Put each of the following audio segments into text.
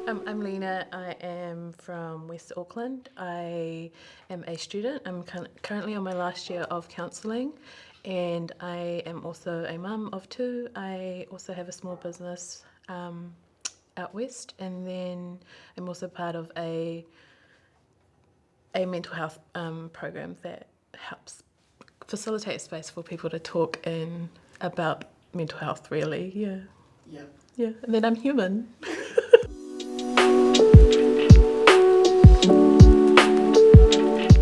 I'm Lina. I am from West Auckland. I am a student. I'm currently on my last year of counselling, and I am also a mum of two. I also have a small business out west, and then I'm also part of a mental health program that helps facilitate space for people to talk in about mental health. Really, yeah. Yeah, and then I'm human.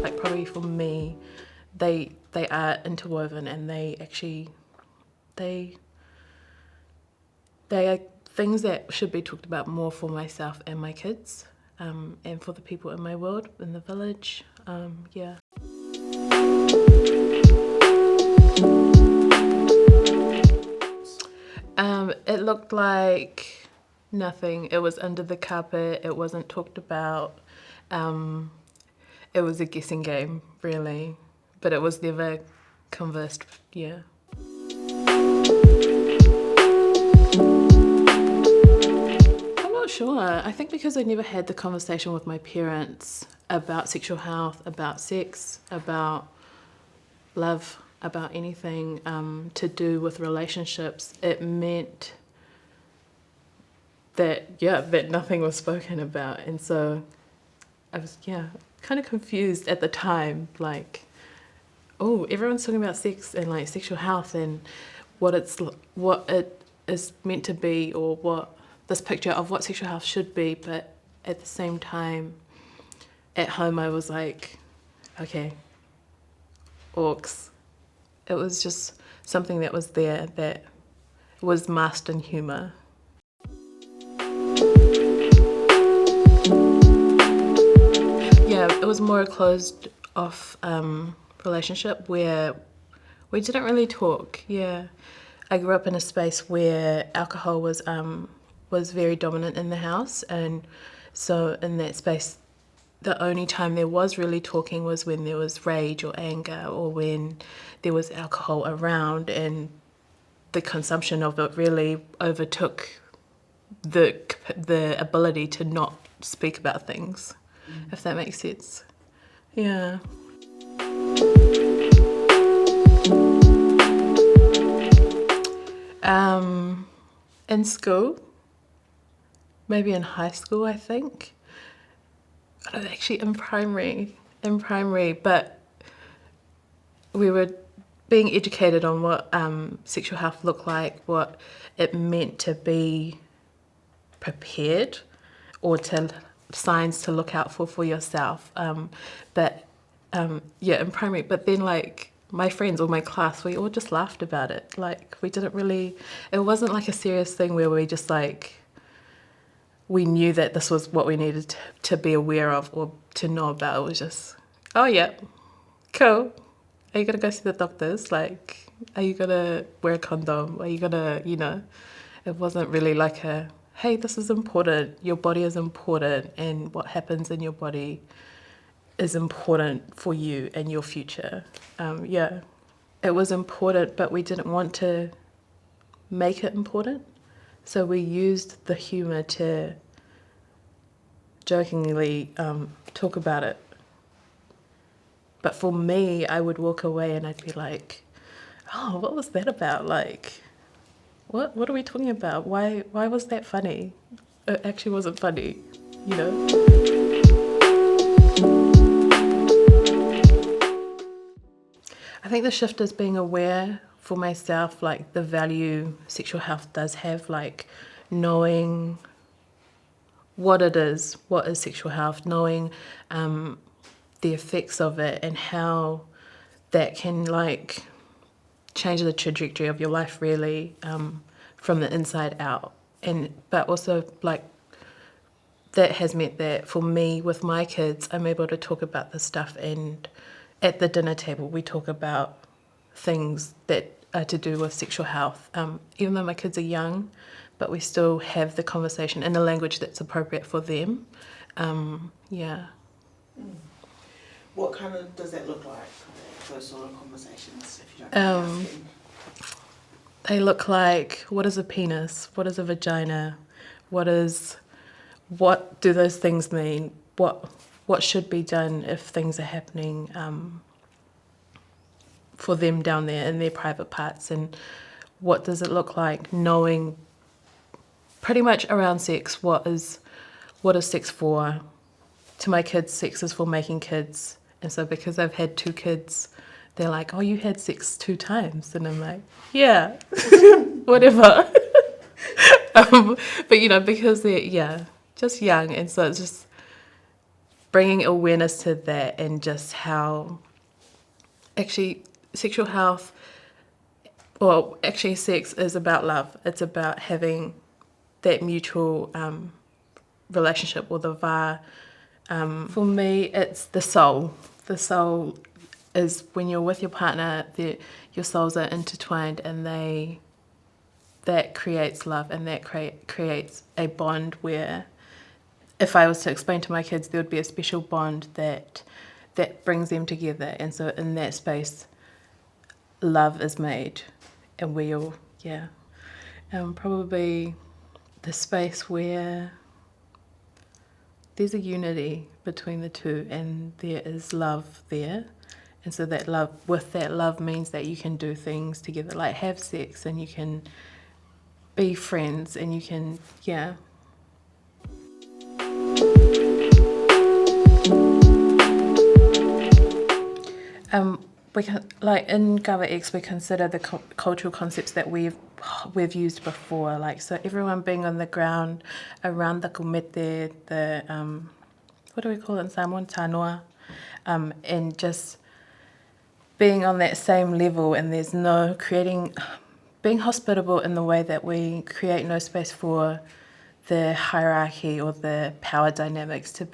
Like probably for me, they are interwoven, and they are things that should be talked about more for myself and my kids, and for the people in my world, in the village. Yeah. It looked like nothing. It was under the carpet. It wasn't talked about. It was a guessing game, really, but it was never conversed. Yeah. I'm not sure. I think because I never had the conversation with my parents about sexual health, about sex, about love, about anything to do with relationships, it meant that nothing was spoken about. And so I was, kind of confused at the time, like, oh, everyone's talking about sex and like sexual health and what it is meant to be, or what this picture of what sexual health should be. But at the same time, at home I was like, okay, orcs. It was just something that was there that was masked in humour. Yeah, it was more a closed off relationship where we didn't really talk. Yeah, I grew up in a space where alcohol was very dominant in the house, and so in that space, the only time there was really talking was when there was rage or anger, or when there was alcohol around, and the consumption of it really overtook the ability to not speak about things, if that makes sense. Yeah. In school, maybe in high school, I think. I don't know, actually in primary, but we were being educated on what sexual health looked like, what it meant to be prepared, or to signs to look out for yourself. In primary, but then like my friends or my class, we all just laughed about it. Like we didn't really, it wasn't like a serious thing where we just like, we knew that this was what we needed to be aware of or to know about. It was just, oh yeah, cool. Are you gonna go see the doctors? Like, are you gonna wear a condom? Are you gonna, it wasn't really like a, hey, this is important. Your body is important, and what happens in your body is important for you and your future. It was important, but we didn't want to make it important. So we used the humour to jokingly talk about it. But for me, I would walk away and I'd be like, oh, what was that about? Like, what are we talking about? Why was that funny? It actually wasn't funny, you know? I think the shift is being aware for myself, like the value sexual health does have, like knowing what it is, what is sexual health, knowing the effects of it and how that can like change the trajectory of your life really, from the inside out. But also like that has meant that for me with my kids, I'm able to talk about this stuff, and at the dinner table we talk about things that are to do with sexual health, even though my kids are young, but we still have the conversation in a language that's appropriate for them. What kind of does that look like, those sort of conversations, if you don't mind me asking? They look like, what is a penis? What is a vagina? What is what do those things mean? What should be done if things are happening for them down there in their private parts, and what does it look like knowing pretty much around sex, what is sex for? To my kids, sex is for making kids. And so because I've had 2 kids, they're like, oh, you had sex 2 times. And I'm like, yeah, whatever. But, because they're, just young. And so it's just bringing awareness to that, and just how actually sexual health, well, actually sex is about love. It's about having that mutual relationship, or the va. For me, it's the soul. The soul is when you're with your partner, your souls are intertwined, and that creates love, and that creates a bond where, if I was to explain to my kids, there would be a special bond that brings them together. And so in that space, love is made, and probably the space where there's a unity between the two, and there is love there. And so that love means that you can do things together, like have sex, and you can be friends, and you can, we can, like in Gava X, we consider the cultural concepts that we've used before, like, so everyone being on the ground around the kumete, the what do we call it in Samoan, Tanoa, and just being on that same level, and there's no being hospitable in the way that we create no space for the hierarchy or the power dynamics to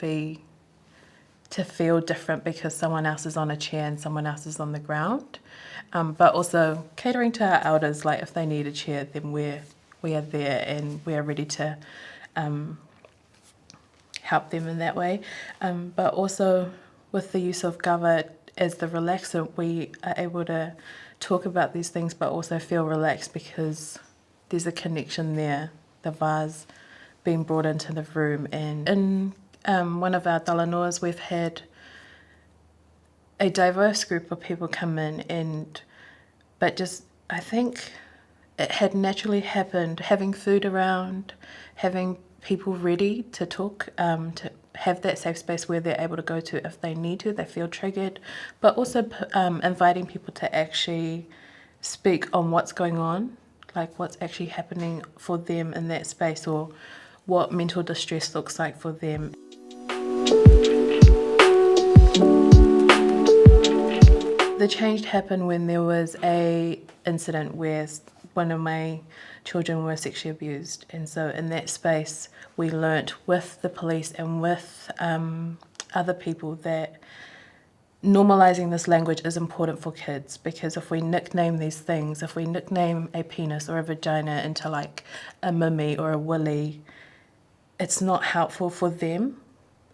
feel different because someone else is on a chair and someone else is on the ground. But also catering to our elders, like if they need a chair, then we are there, and we are ready to help them in that way. But also with the use of Gava as the relaxer, we are able to talk about these things but also feel relaxed because there's a connection there. The vase being brought into the room. And in one of our Talanoas, we've had a diverse group of people come in, but just, I think it had naturally happened, having food around, having people ready to talk, to have that safe space where they're able to go to if they need to, they feel triggered, but also inviting people to actually speak on what's going on, like what's actually happening for them in that space, or what mental distress looks like for them. The change happened when there was a incident where one of my children were sexually abused, and so in that space we learnt with the police and with other people that normalising this language is important for kids, because if we nickname these things, if we nickname a penis or a vagina into like a mimi or a willy, it's not helpful for them.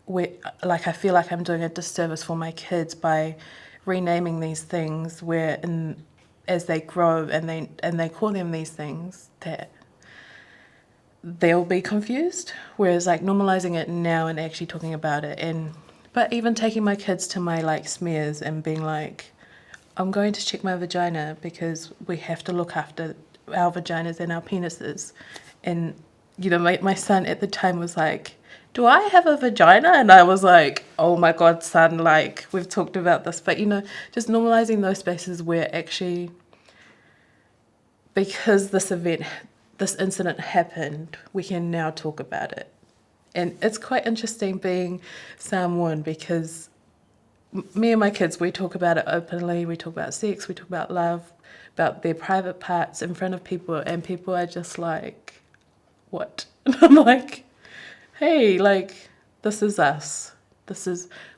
I feel like I'm doing a disservice for my kids by renaming these things where as they grow and they call them these things, that they'll be confused. Whereas like normalizing it now and actually talking about it, but even taking my kids to my like smears and being like, I'm going to check my vagina because we have to look after our vaginas and our penises. And my son at the time was like, do I have a vagina? And I was like, oh my God, son, like we've talked about this. But, just normalizing those spaces where actually, because this incident happened, we can now talk about it. And it's quite interesting being Samoan because me and my kids, we talk about it openly. We talk about sex, we talk about love, about their private parts in front of people. And people are just like, what? And I'm like, hey, like, this is us.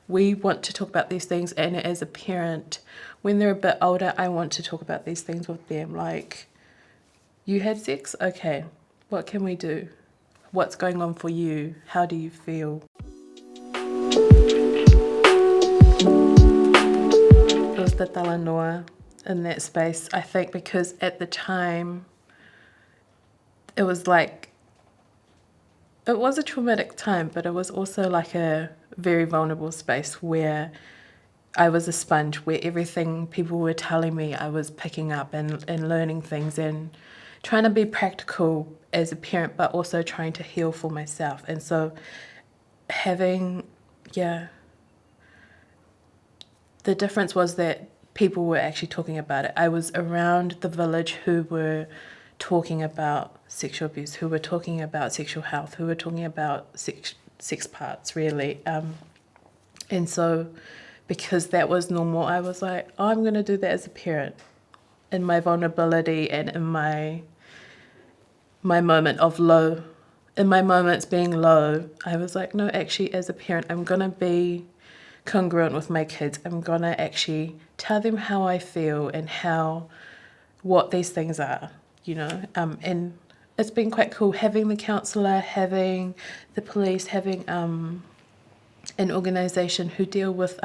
We want to talk about these things. And as a parent, when they're a bit older, I want to talk about these things with them. Like, you had sex? Okay, what can we do? What's going on for you? How do you feel? It was the Talanoa in that space, I think, because at the time, it was it was a traumatic time, but it was also like a very vulnerable space where I was a sponge, where everything people were telling me I was picking up and learning things and trying to be practical as a parent, but also trying to heal for myself. And so having, yeah, the difference was that people were actually talking about it. I was around the village who were talking about sexual abuse, who were talking about sexual health, who were talking about sex parts, really. And so because that was normal, I was like, oh, I'm going to do that as a parent in my vulnerability and in my moment of low. In my moments being low, I was like, no, actually, as a parent, I'm going to be congruent with my kids. I'm going to actually tell them how I feel and what these things are, and it's been quite cool having the counsellor, having the police, having an organisation who deal with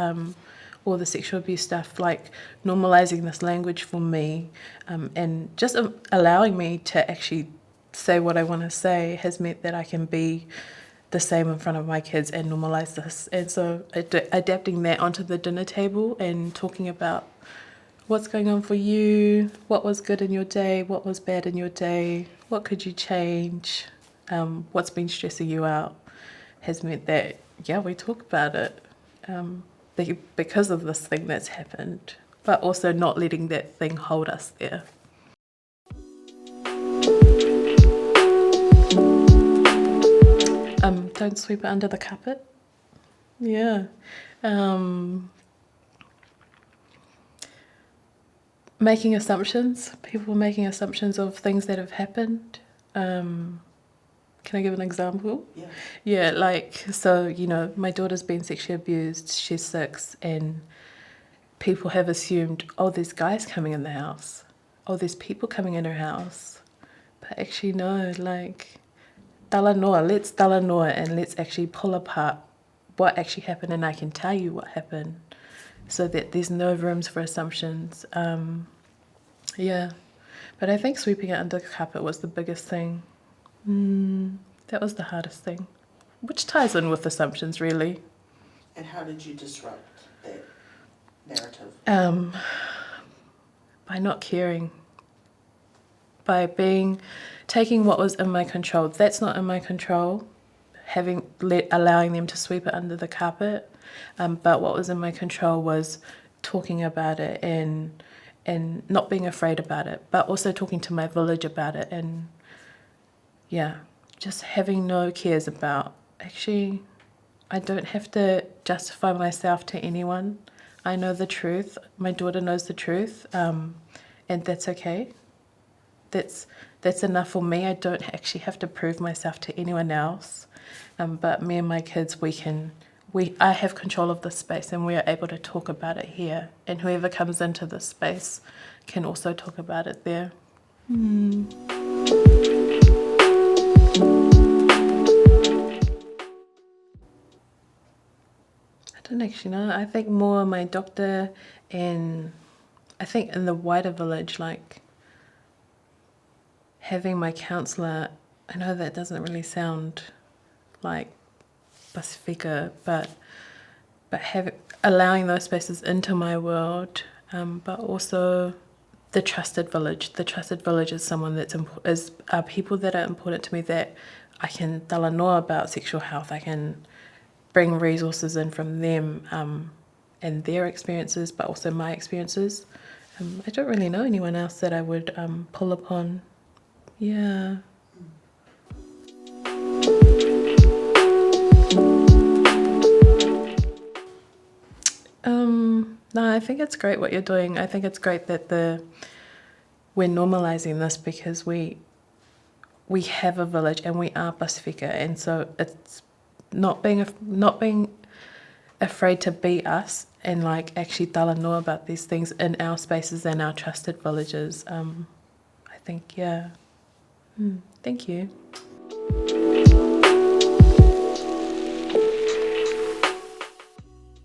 all the sexual abuse stuff, like normalising this language for me, and just allowing me to actually say what I want to say has meant that I can be the same in front of my kids and normalise this. And so adapting that onto the dinner table and talking about what's going on for you, what was good in your day, what was bad in your day, what could you change, what's been stressing you out, has meant that, yeah, we talk about it because of this thing that's happened, but also not letting that thing hold us there. Don't sweep it under the carpet. Yeah. Making assumptions. People making assumptions of things that have happened. Can I give an example? Yeah. Yeah, my daughter's been sexually abused. She's 6, and people have assumed, oh, there's guys coming in the house. Oh, there's people coming in her house. But actually, no, Talanoa, let's Talanoa and let's actually pull apart what actually happened, and I can tell you what happened so that there's no rooms for assumptions. Yeah, but I think sweeping it under the carpet was the biggest thing. That was the hardest thing, which ties in with assumptions, really. And how did you disrupt that narrative? By not caring, by taking what was in my control. That's not in my control, allowing them to sweep it under the carpet. But what was in my control was talking about it and not being afraid about it, but also talking to my village about it, and yeah, just having no cares about, actually, I don't have to justify myself to anyone. I know the truth. My daughter knows the truth, and that's okay. That's enough for me. I don't actually have to prove myself to anyone else. But me and my kids, I have control of this space, and we are able to talk about it here. And whoever comes into this space can also talk about it there. I don't actually know. I think more my doctor, and I think in the wider village, having my counsellor. I know that doesn't really sound like Pacifica, but allowing those spaces into my world, but also the trusted village. The trusted village is someone are people that are important to me, that I can Talanoa about sexual health. I can bring resources in from them and their experiences, but also my experiences. I don't really know anyone else that I would pull upon. Yeah. No, I think it's great what you're doing. I think it's great that we're normalizing this, because we have a village and we are Pacifica, and so it's not being afraid to be us and actually Talanoa about these things in our spaces and our trusted villages. I think, yeah. Thank you.